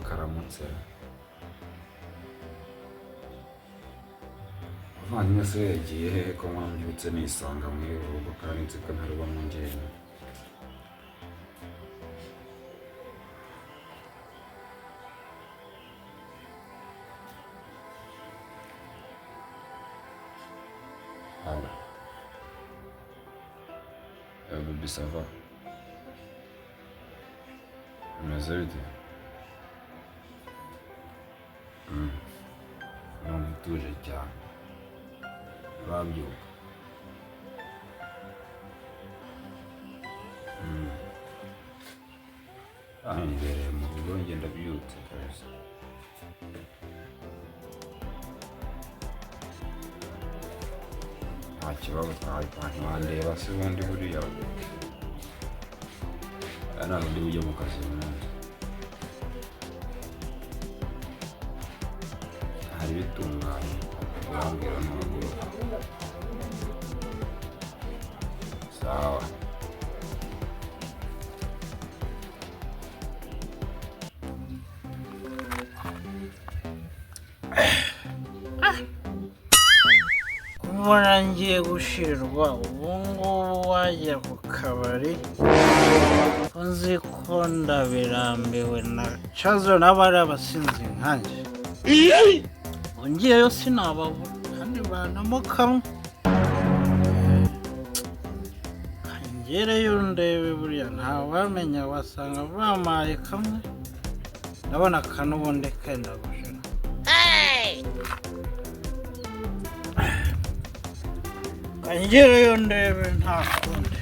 karamutse Muvandimwe se yagiye hehe ko mwambyutse nisanga muri uru rugo kandi nzi ko ntaruba mu njyenyine Baby, ça va? Umeze bite? Numva utuje cyane urabyuka imbere mu rugo ngenda byutse kabisa nta kibazo ntiwandeba se ubundi buriya nta rundi bujya mu kazi uyu munsi hari bitunganye urambwira ntuhaguruka sawa Mbona ngiye gushirwa ubu ngubu wajya ku kabari uzi ko ndabirambiwe na cazo n'abari abasinzi nkanjye ngiyeyo sinababura kandi banamo kamwe ngereyo ndebe buriya ntawamenya wasanga bamaye kamwe ndabona kanubundi kenda gushira ngereyo ndebe nta kundi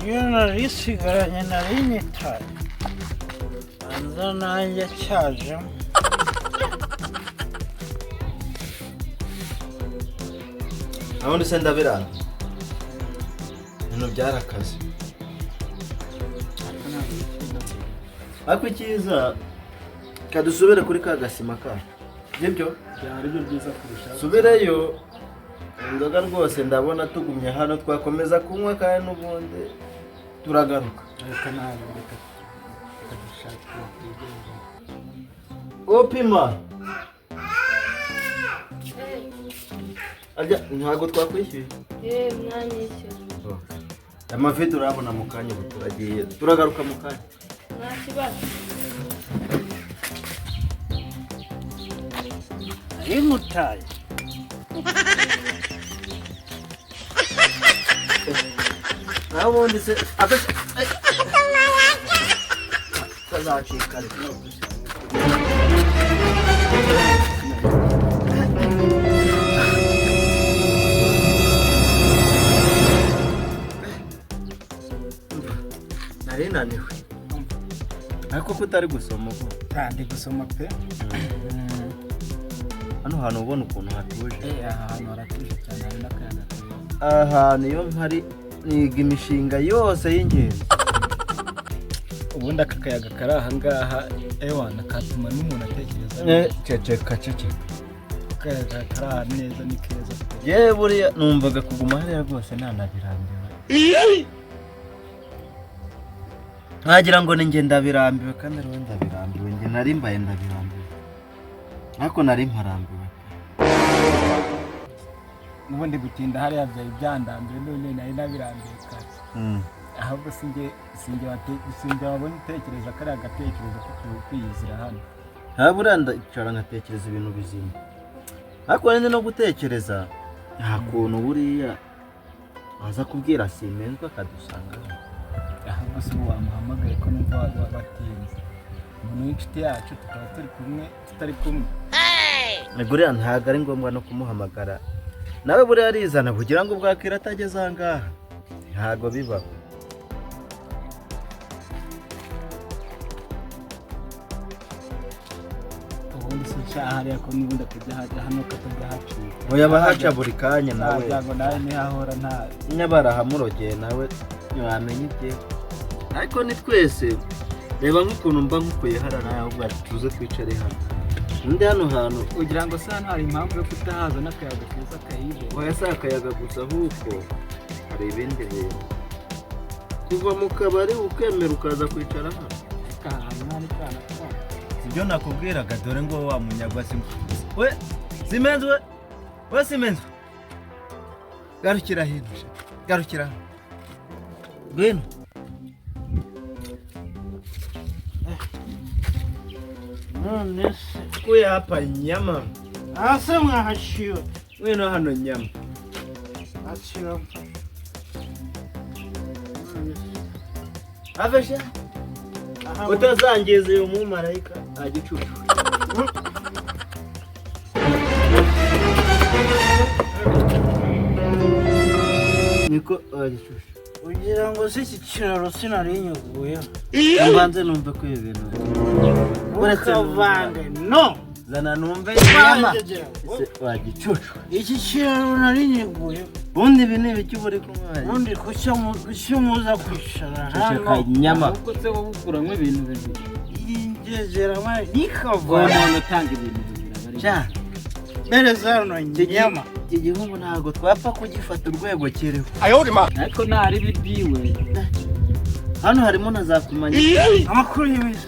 iyo narisigaranye nari nyitaye banza nanjye cyajemo Nabundi se ndabirana ibintu byarakaze ariko icyiza kadusubire kuri ka gasima ka nibyo byari byo byiza kurusha subireyo inzoga rwose ndabona tugumye hano twakomeza kunywa kandi n'ubundi turagaruka reka nawe reka dushaka opima ajya ntago twakwishyuye mwanyishyura amafi turabona mu kanya ubu turagiye turagaruka mu kanya nta kibazo imutaye nabundi se kazacika nari naniwe ariko ko utari gusoma ubu kandi gusoma pe hano hantu ubona ukuntu hatuje ahantu haratuje cyane hari n'akayaga ahantu iyo mpari niga imishinga yose y'ingenzi ubundi aka kayaga kari aha ngaha ewana katuma n'umuntu atekereza ceceka akayaga kari aha neza ni keza yewe buriya numvaga kuguma hariya rwose ntanabirambiwe nkagira ngo ni njye ndabirambiwe kandi ariwe ndabirambiwe njye nari mbaye ndabirambiwe ariko nari mparambiwe n'ubundi gutinda hariya byari byandambiwe none nari nabirambiwe kare ahubwo sinjye wabonye utekereza kariya gatekerezo ko kwiyizira hano buriya ndicara nkatekereza ibintu bizima ariko nende no gutekereza nta kuntu buriya waza kubwira simenzwa akadusanga ahubwo se ubu wamuhamagaye ko numva wabatinze umuntu w'inshuti yacu tukaba turi kumwe tutari kumwe buriya ntabwo ari ngombwa no kumuhamagara nawe buriya arizana kugira ngo bwakira atageze aha ngaha ntabwo bibaho ubundi se nshya hariya ko n'ubundi akajya hajya hano katajya haciye oya bahaca buri kanya nawe ngo nawe ntihahora nta nyabarahamurogeye nawe ntiwamenya ibye ariko ni twese reba nk'ukuntu mba nkukuye hariya nawe ahubwo tuze twicare hano undi hano hantu ugira ngo sana hari impamvu yo kutahaza n'akayaga keza kahibe oya si akayaga gusa ahubwo hari ibindi bintu kuva mu kabari ukemera ukaza kwicara hano sibyo nakubwiraga dore ngo wa munyagwa we simenzwe we simenzwe garukira hino garukira ngwino none se kuya hapa nyama ase mwahashiwe ngwino hano nyama ashiwe avesha utazangiza uyu mumarayika agicucu niko agicucu ugira ngo si iki kiraro sinari nyuguyeho mbanze numve ko ibi bintu ukavange no zana numve inyama wagicucu iki kiraro nari nyuguyeho ubundi ibi ni ibiki uri kumwanya ubundi kuki muza kwicara ceceka hano inyama ahubwo se wowe ukuramo ibintu bibiri ingegera mari uwo nikavanga muntu utanga ibintu bibiri cya mereza hano inyama iki gihugu ntabwo twapfa kugifata urwego kiriho ariko ntari bibyiwe hano harimo na za kumanya amakuru y'iminsi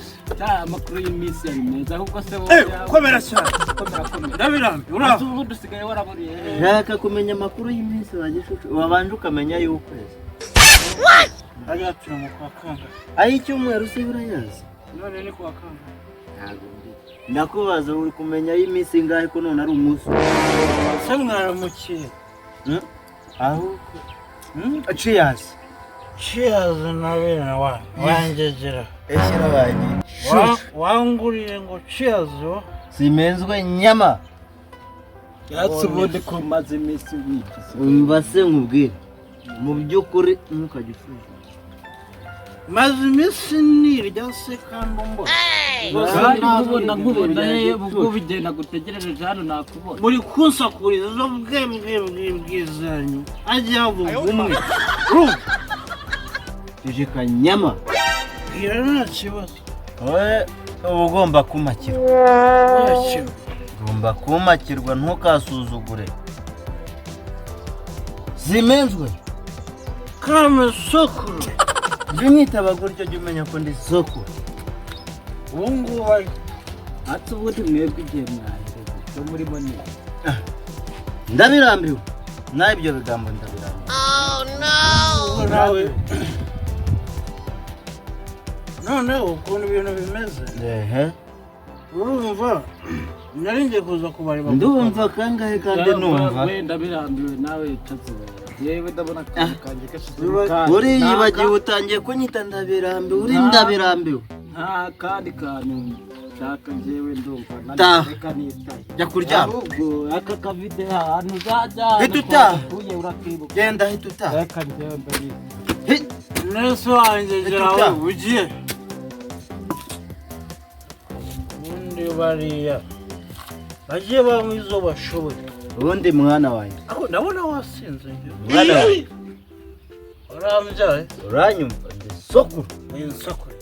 amakuru y'iminsi yari meza ahubwo se wowe komera cyane komera ndabirambi uraho ubu dusigaye waraburiye nshaka kumenya amakuru y'iminsi wagicucu wabanje ukamenya y'ukwezi ajyatira mu kwa kanga ay'icyumweru se urayazi none ni kwa kanga ntabwo ndakubaza uri kumenya y'iminsi ingahe ko none ari umunsi se mwaramukiye ahubwo cheers cheers na bene wangegera eshyira banyi wanguriye ngo cheers simenzwe nyama yatse ubundi ko maze iminsi wigize umva se nkubwire mu by'ukuri ntukajya ufuza maze iminsi nirya se kandi mbona nkubona ubwo bigenda gutegerereje hano nakubona muri kunsakuriza zo bwizanyu ajya avuga umwe ceceka nyama bwira nta kibazo wowe uba ugomba kumakirwa ugomba kumakirwa ntukasuzugure zimenzwe kame sokuru jya unyitaba gutyo jya umenya ko ndi sokuru ubu ngubu ari ati ubundi mwebwe igihe mwahereza cyo murimo ni ndabirambiwe nawe ibyo bigambo ndabirambiwe nawe noneho ukuntu ibintu bimeze ehe urumva nari ngiye kuza kubareba ndumva kangahe kandi numva wenda birambiwe nawe icatse yewe ndabona akazi kanjye kashize uriyibagiwe utangiye kunyita ndabirambiwe uri ndabirambiwe nta kandi kantu nshaka njyewe ndumva reka nitaye jya kuryama ahubwo aka kavide ahantu uzajya hita utaha uye urakibuka genda hita utaha reka njyewe ndabita nese wangegera we ugiye ubundi bariya bagiye banywa izo bashoboye ubundi mwana wanjye ndabona wasinze mwana wanjye urambyaye uranyumva ndi sokuru uyu nsakure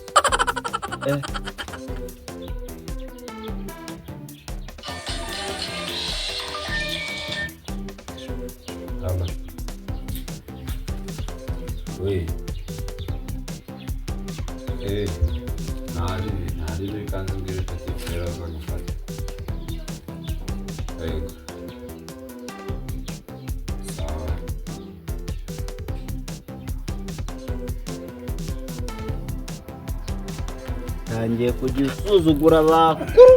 Kama. We. Nari kanzi mbere tatipera bagufata. Yego. Sawa. tangiye kujya usuzugura abakuru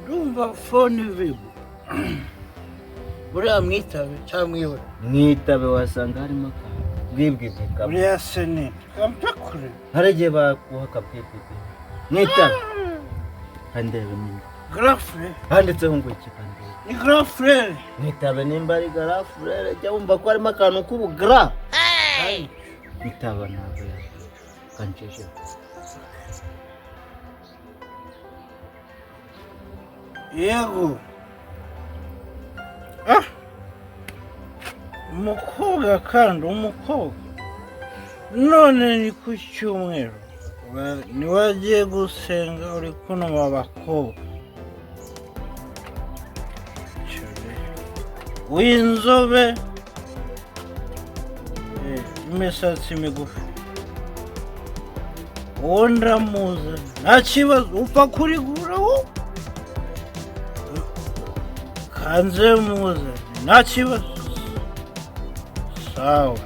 ndumva fone vibu buriya mwitabe cyangwa mwibure mwitabe wasanga harimo akantu bwibwibwe kamwe buriya se ni kampakure hari igihe baguha akabwibwibwe mwitabe kandebe nyine garafure handitseho ngo iki kandebe ni garafure mwitabe nimba ari garafurere jya wumva ko harimo akantu k'ubugra mwitaba ntabwo kanceje yego umukobwa kandi umukobwa none ni ku cyumweru niwagiye gusenga uri kunuma abakobwa w'inzobe imisatsi migufi uwo ndamuzi nta kibazo upfa kurigura wowe kanze muze nta kibazo sawa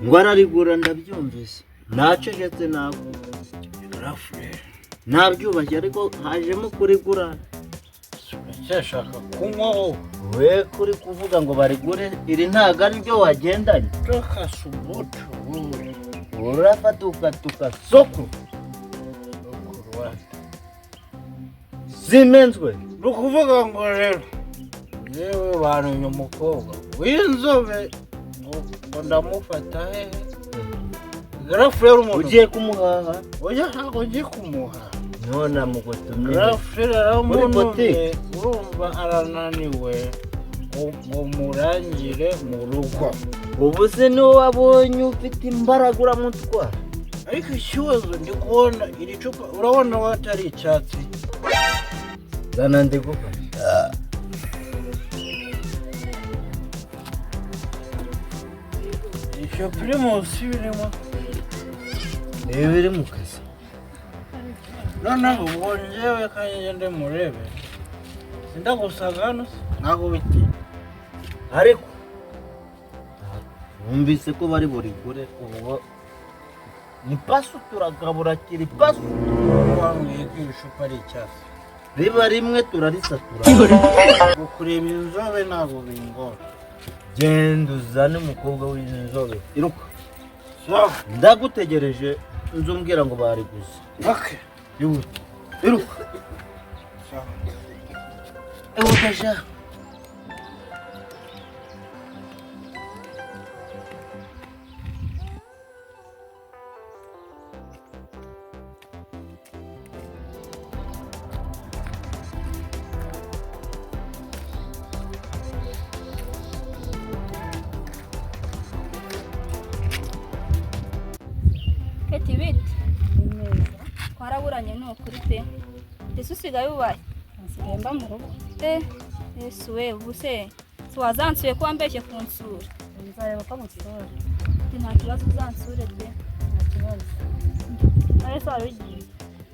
ngo ararigura ndabyumvise nacecetse ntabwo nabyubashye ariko hajemo kurigura uracyashaka kunywa wowe we kuri kuvuga ngo barigure iri ntabwo ari byo wagendanye tukasubutu urafata ukatuka soko zimenzwe ni ukuvuga ngo rero yewe bantumye umukobwa w'inzobe ngo ndamufata hehe garafurere umuntu ugiye kumuhaha oya ntabwo ngiye kumuhaha none amugotomye garafurere aramuntumye urumva arananiwe ngo murangire mu rugo ubu se niwo wabonye ufite imbaraga uramutwara ariko ikibazo ndi kubona iri cupa urabona ko atari icyatsi zana ndigufasha icyo pirimusi birimo ibi biri mu kazi noneho ubwo njyewe kandi ngende murebe sindagusaga hano ntabwo bitinya ariko wumvise ko bari burigure ubwo ni pasu turagabura kiri pasu wambwiye ko iri cupa ari icyatsi riba rimwe turarisatura kureba inzobe ntabwo bingora genda uzane umukobwa w'inzobe iruka sawa ndagutegereje nzumbwira ngo bariguze okay iruka sawa ewotasha Keti bite twaraburanye ni ukuri pe ndetse usigaye ubaye nsigaye mba mu rugo ese we ubu se wazansuye ko wambeshye kunsura nzareba ko musura nta kibazo uzansure pe nta kibazo ariko wari ugiye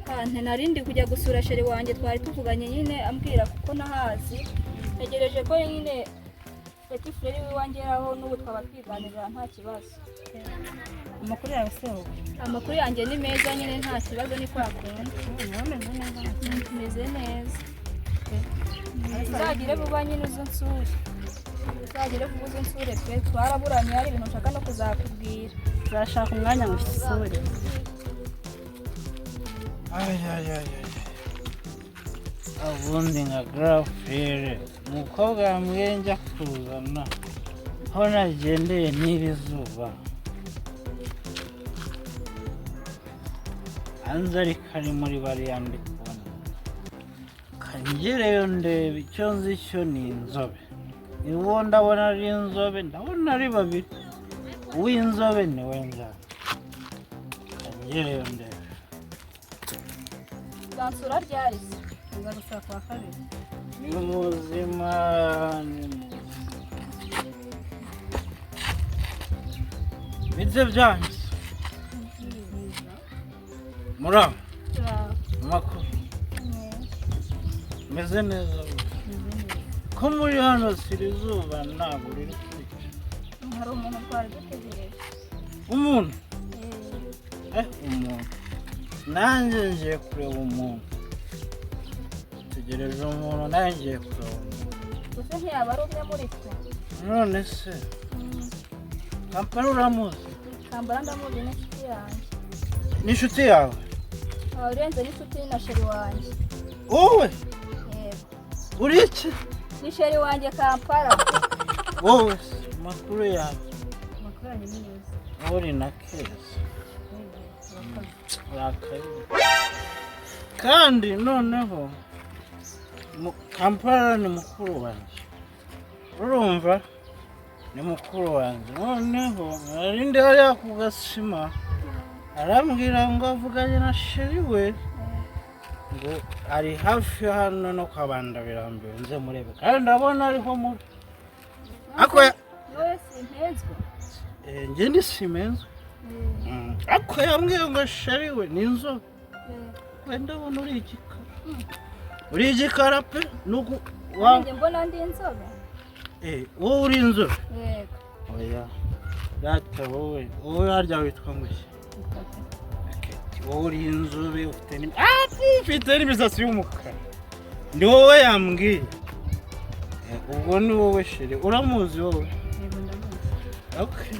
kandi narindi kujya gusura sheri wanjye twari tuvuganye nyine ambwira kuko nahazi tegereje ko nyine petit frere w'iwanjye aho n'ubu twaba twiganirira nta kibazo amakuru yawe se wowe amakuru yanjye ni meza nyine nta kibazo ni kwa kundi umeze neza meze neza uzagire vuba nyine uze unsure uzagire vuba uze unsure pe twaraburanye hari ibintu nshaka no kuzakubwira uzashaka umwanya ngo usure ubundi nka garafurere umukobwa yambwiye njya kuzana aho nagendeye n'iri zuba hanze ariko ari muri bariya ndi kubona kangereyo ndeba icyo nzi cyo ni inzobe uwo ndabona ari inzobe ndabona ari babiri uw'inzobe ni we njyana kangereyo ndeba uzansura ryari se uzagusura kwa kabiri ni muzima bite byanyu muraho amakuru meze neza ko muri hano siri izuba ntabwo riri kwica hari umuntu twari dutegereje umuntu umuntu nanjye ngiye kureba umuntu tegereje umuntu nanjye ngiye kureba umuntu gusa ntiyaba ari umwe muri twe none se kampani uramuzi kambara ndamuzi n'inshuti yanjye n'inshuti yawe urenze n'inshuti na sheri wanjye wowe yego uri iki ni sheri wanjye kampala wowe amakuru yawe amakuru yanjye ni meza uri na keza urakaye kandi noneho kampala ni mukuru wanjye urumva ni mukuru wanjye noneho narindi hariya ku gasima arambwira ngo avuganye na sheri we ngo ari hafi hano no kwabanda birambiwe nze murebe kandi ndabona ariho muri ako wowe simpenzwe njye ndi simenzwe ako yambwiye ngo sheri we ni inzobe wenda ndabona uri igikara pe nuko wanjye mbona ndi inzobe wowe uri inzobe yego oya data wowe harya witwa ngo iki wowe uri inzobe ufite n'imisatsi y'umukara ni wowe yambwiye ubwo ni wowe sheri uramuzi wowe yego ndamuzi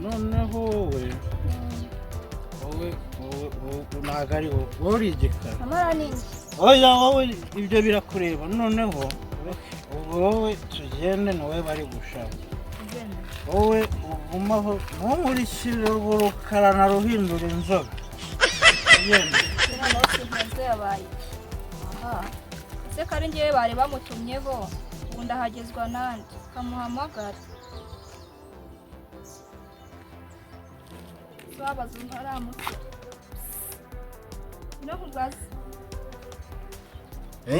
noneho wowe ntabwo ari wowe uri igikara amara ni iki oya wowe ibyo birakureba noneho wowe tugende nawe bari gushaka wowe ugumaho ntumurikire urwo rukara na ruhindura inzobe noneho simpenzwe yabaye aha ese ko ari njyewe bari bamutumyeho ubu ndahagezwa nande kamuhamagara twabaza ntaramusira no kubaza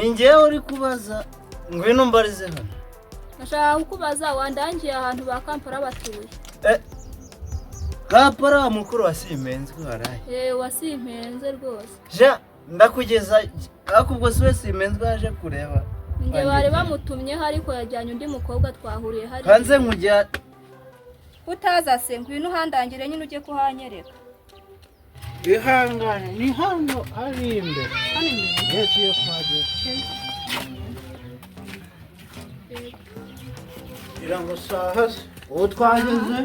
njyewe uri kubaza ngwino mbarize hano nashaka kukubaza wandangiye ahantu ba Kampala batuye Kampala mukuru wa Simenzwe haraye wasimpenze rwose ja ndakugeza akubwo siwe Simenzwe yaje kureba njye bari bamutumyeho ariko yajyanye undi mukobwa twahuriye hari kanze nkujya utaza se ngwino uhandangire nyine ujye kuhanyereka ihangane ni hano ari imbere yesu yo kwagera irango saha se uwo twageze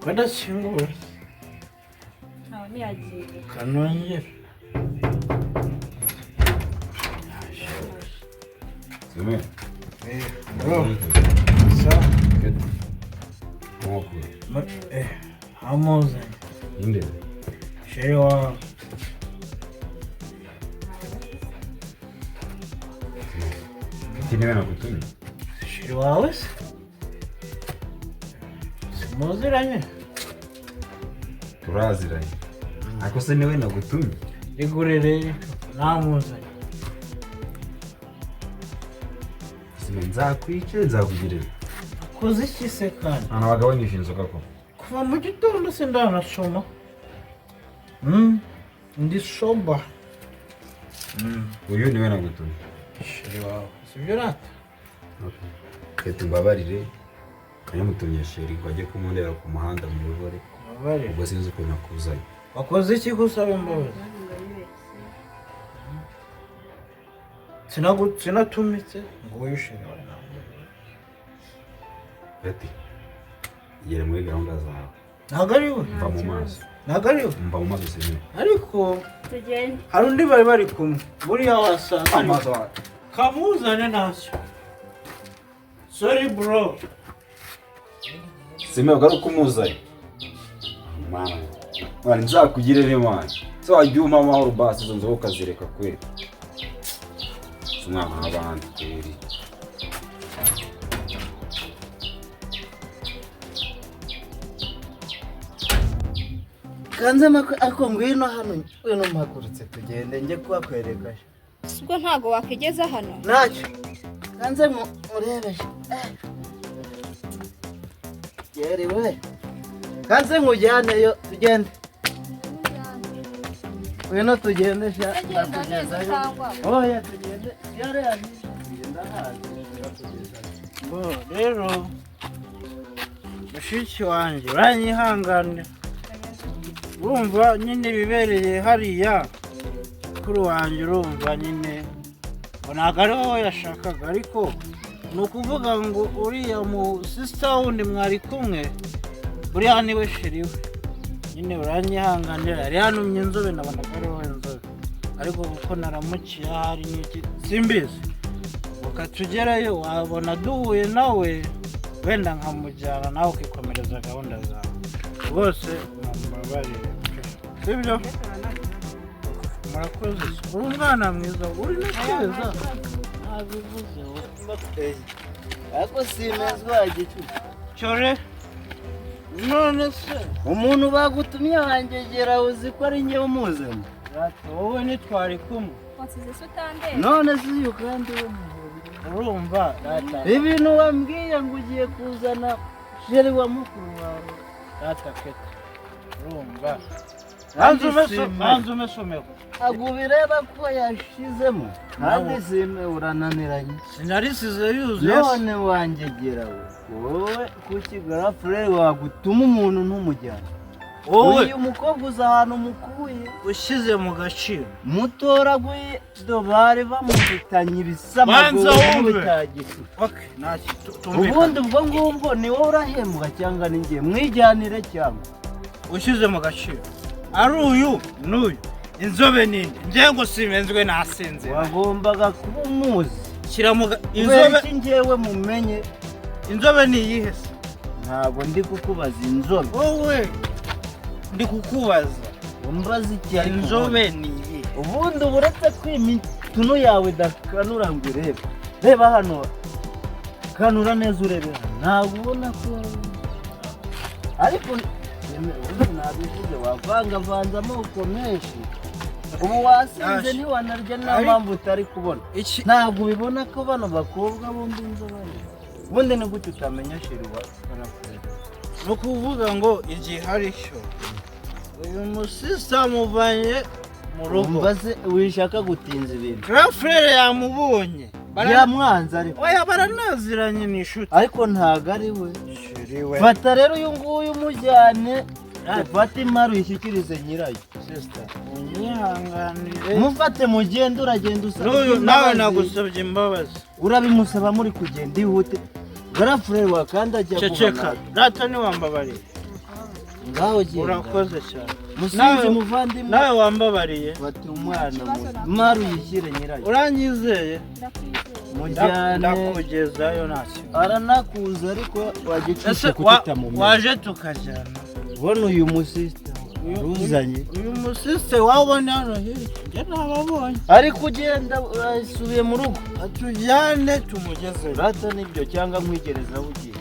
kadashyingura ntawe ntiyagiye kanongera Kimwe. bro sa amuzanye Inde. sheri wawe Tiene nakutumye. sheri wawe se simuziranye Turaziranye. Ako se niwe nagutumye. rigurire namuzanye Nzakwice nzakugirira. akoze iki se kandi Ana bagabanyije inzoga ko. kuva mu gitondo se ndanasoma ndi soba Uyu niwe nagutumye. sheri wawe sibyo rata Okay. Kete mbabarire. Kanyamutumye sheri ngo ajye kumundera ku muhanda mu rubore. bari Ubwo sinzi uko nakuzanye. wakoze iki gusaba imbabazi sinatumitse ngo wishire Kete. Yere muri gahunda zawe. ntabwo ari we Mva mu maso. ntabwo ari we Mva mu maso sinye. ariko tugende hari undi bari kumwe buriya wasanga Amaso wawe. kamuzane ntacyo sorry bro Sime ugaruka kumuzanye. Mana. Mwana nzakugirire mwana. Se wajya umpa amahoro basi izo nzoga ukazireka kweli. Umwana w'abandi kweli. kanze ako ngwino hano ngwino mpagurutse tugende njye kuhakwereka ubwo ntago wakigeza hano ntacyo kanze murebeshe yerewe kanze nkujyaneyo tugende ngwino tugende sha agenda neza cyangwa oya tugende yare tugenda hanze rero mushiki wanjye uranyihanganira urumva nyine bibereye hariya kuri wanjye urumva nyine ngo ntabwo ari wowe yashakaga ariko ni ukuvuga ngo uriya mu sisita wundi mwari kumwe uriya niwe sheri we nyine uranyihanganira yari yanumye inzobe nabonaga ari wowe inzobe ariko kuko naramukiye ahari n'iki simbizi ukatugerayo wabona duhuye nawe wenda nkamujyana nawe ukikomereza gahunda zawe rwose mumbabarire sibyo murakoze uri umwana mwiza uri no keza nabivuze wowe ariko simezwa igicucu cyore none se umuntu bagutumye wangegera uzi ko ari njye umuzemo wowe ntitwari kumwe wasize se utandeba none si uyu kandi urumva data ibintu wambwiye ngo ugiye kuzana jeri wa mukuru wawe data kete urumva hanze umesomeho ntabwo bireba ko yashizemo kandi sime urananiranye sinarisize yuzuye none wangegera wowe kuki garafurere wagutuma umuntu ntumujyana wowe uyu mukobwa uza ahantu mukuye ushyize mu gaciro mutoraguye bari bamufitanye ibisama Banza wumve. bitagisi okay ntacyo ubundi ubwo ngubwo ni wowe urahembwa cyangwa ni njye mwijyanire cyangwa ushyize mu gaciro ari uyu n'uyu inzobe ninde njye ngo simenzwe nasinze wagombaga kuba umuzi shyira mu inzobe iki njyewe mumenye inzobe ni iyihe se ntabwo ndi kukubaza inzobe wowe ndi kukubaza umbaza iki ariko inzobe ni iyihe ubundi uretse ko imitunu yawe idakanura ngo urebe reba hano kanura neza urebe hano ntabwo ubona ko ariko ubundi nabivuze wavangavanze amoko menshi ubu wasinze ntiwanarya nta mpamvu utari kubona ntabwo ubibona ko bano bakobwa bombi inzobe ubundi ni gute utamenya sheri wa ni ukuvuga ngo igihe hari cyo uyu musista amuvanye mu rugo mbaze wishaka gutinza ibintu grafrere yamubonye yamwanze ariko oya baranaziranye ni inshuti ariko ntago ari we sheri we fata rero uyu nguyu umujyane ufate imari uyishyikirize nyirayo sister unyihanganire mufate mugende uragenda usaba n'uyu nawe nagusabye imbabazi urabimusaba muri kugenda ihute garafurere wa kandi ajya ceceka data niwambabariye ngaho genda urakoze cyane musinzi muvandimwe nawe wambabariye fata umwana imari uyishyire nyirayo uranyizeye mujyane ndakugezayo nta kintu aranakuza ariko wagicuce kutitamumenya waje tukajyana ubona uyu musista uruzanye uyu musiste wabona hano hirya njye ntababonye ariko ugenda asubiye mu rugo atujyane tumugezeyo rata nibyo cyangwa nkwigerezaho ugiye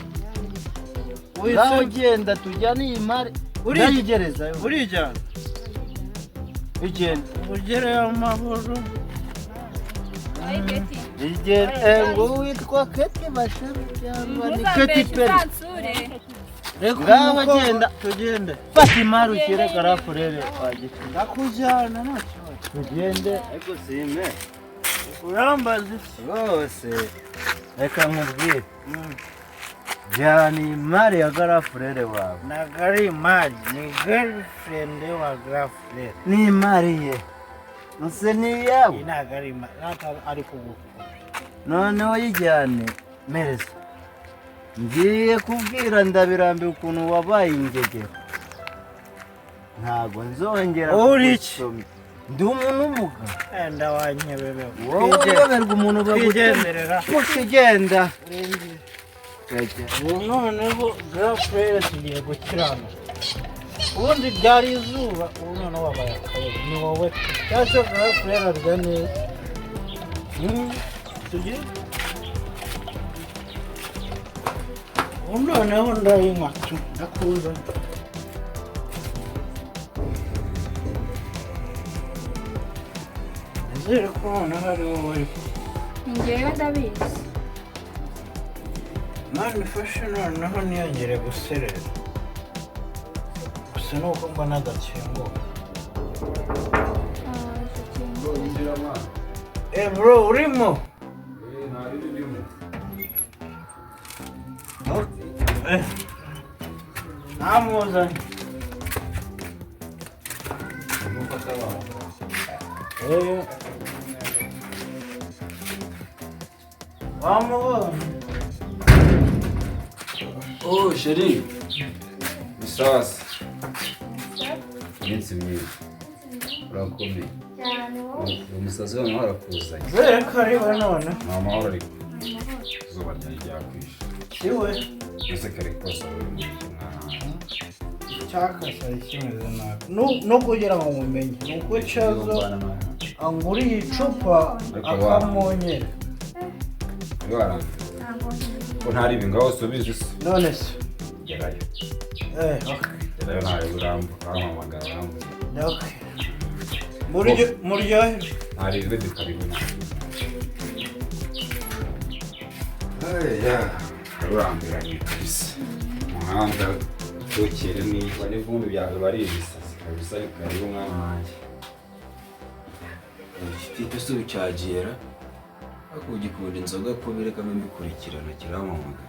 ngaho ugenda tujyane iyi mari urayigerezayo urijyana ugenda ugereyo amahoro ngo witwa keti bashara cyangwa ni keti peri ngaho agenda tugende fata imari ushyire garafurere wagiti ndakujyana nta kibazo tugende ariko sime urambaze rwose reka nkubwire jyana iyi mari ya garafurere wawe ntabwo ari imari ni girlfriend wa grafurere ni imari ye nuse ni iyawe ntabwo ari imari ntabwo ari kugukora noneho yijyane mereza ngiye kubwira ndabirambiwe ukuntu wabaye ingegera ntabwo nzongera kugusoma ndi umuntu umuga enda wanyebebeho wowe uyoberwa umuntu twigenderera ukigenda ubu noneho grafurere tugiye gukirana ubundi byari izuba ubu noneho wabaye akayaga ni wowe cyangwa grafurere arya neza tugiye ubu noneho ndayinywa ndakuza nizere ko noneho ari wowe njyewe ndabizi mani ifashe noneho ntiyongere guserera gusa nuko mbona agakingo bro urimo namuzanye wamubonye Oh, chérie. Bisasa. Iminsi myiza. Urakomeye. cyane wowe Umusazi wawe harakuzanye. zere ko ari we none Mama ahora ariko. Izuba ryari ryakwishe. siwe Ese kare kose uri mu mwana. cyakasa kimeze nabi no kugira ngo mumenye nuko cyaza anguriye icupa akamonyera ko ntari ibingaho subiza isi none se gerayo okay ntayo urambuka ahamagara arambuka okay muryohe ntari ibyo dukaribu ya urambiranye kabisa umuhanda tukire niba n'ivumbi byawe bari ibisazi kabisa karibu umwana wanjye ufite se ucagera akugikunda inzoga ko birekamo mbikurikirana kiramamaga